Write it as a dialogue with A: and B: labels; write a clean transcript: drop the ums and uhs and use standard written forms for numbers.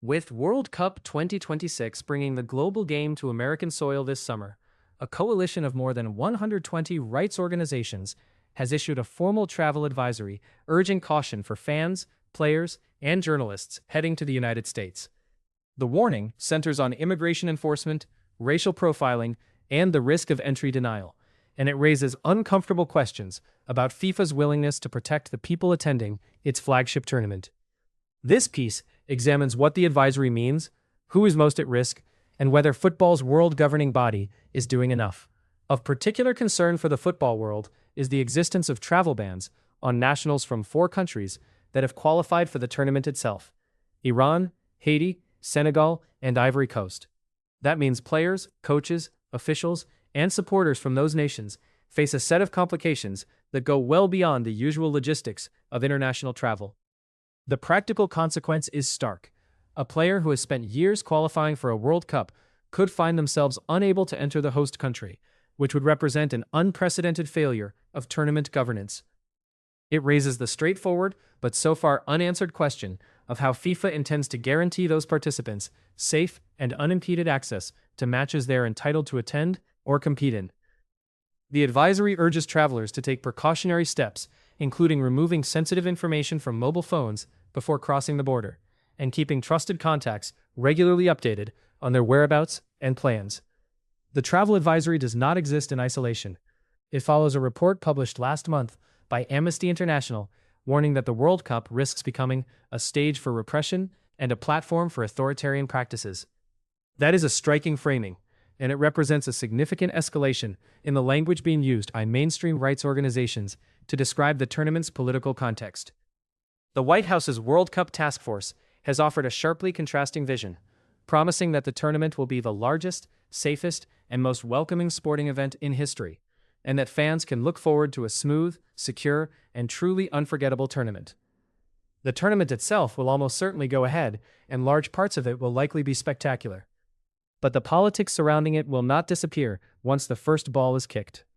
A: With World Cup 2026 bringing the global game to American soil this summer, a coalition of more than 120 rights organizations has issued a formal travel advisory urging caution for fans, players, and journalists heading to the United States. The warning centers on immigration enforcement, racial profiling, and the risk of entry denial, and it raises uncomfortable questions about FIFA's willingness to protect the people attending its flagship tournament. This piece examines what the advisory means, who is most at risk, and whether football's world governing body is doing enough. Of particular concern for the football world is the existence of travel bans on nationals from 4 countries that have qualified for the tournament itself: Iran, Haiti, Senegal, and Ivory Coast. That means players, coaches, officials, and supporters from those nations face a set of complications that go well beyond the usual logistics of international travel. The practical consequence is stark. A player who has spent years qualifying for a World Cup could find themselves unable to enter the host country, which would represent an unprecedented failure of tournament governance. It raises the straightforward, but so far unanswered question of how FIFA intends to guarantee those participants safe and unimpeded access to matches they are entitled to attend or compete in. The advisory urges travelers to take precautionary steps, including removing sensitive information from mobile phones before crossing the border, and keeping trusted contacts regularly updated on their whereabouts and plans. The travel advisory does not exist in isolation. It follows a report published last month by Amnesty International, warning that the World Cup risks becoming a stage for repression and a platform for authoritarian practices. That is a striking framing, and it represents a significant escalation in the language being used by mainstream rights organizations to describe the tournament's political context. The White House's World Cup Task Force has offered a sharply contrasting vision, promising that the tournament will be the largest, safest, and most welcoming sporting event in history, and that fans can look forward to a smooth, secure, and truly unforgettable tournament. The tournament itself will almost certainly go ahead, and large parts of it will likely be spectacular. But the politics surrounding it will not disappear once the first ball is kicked.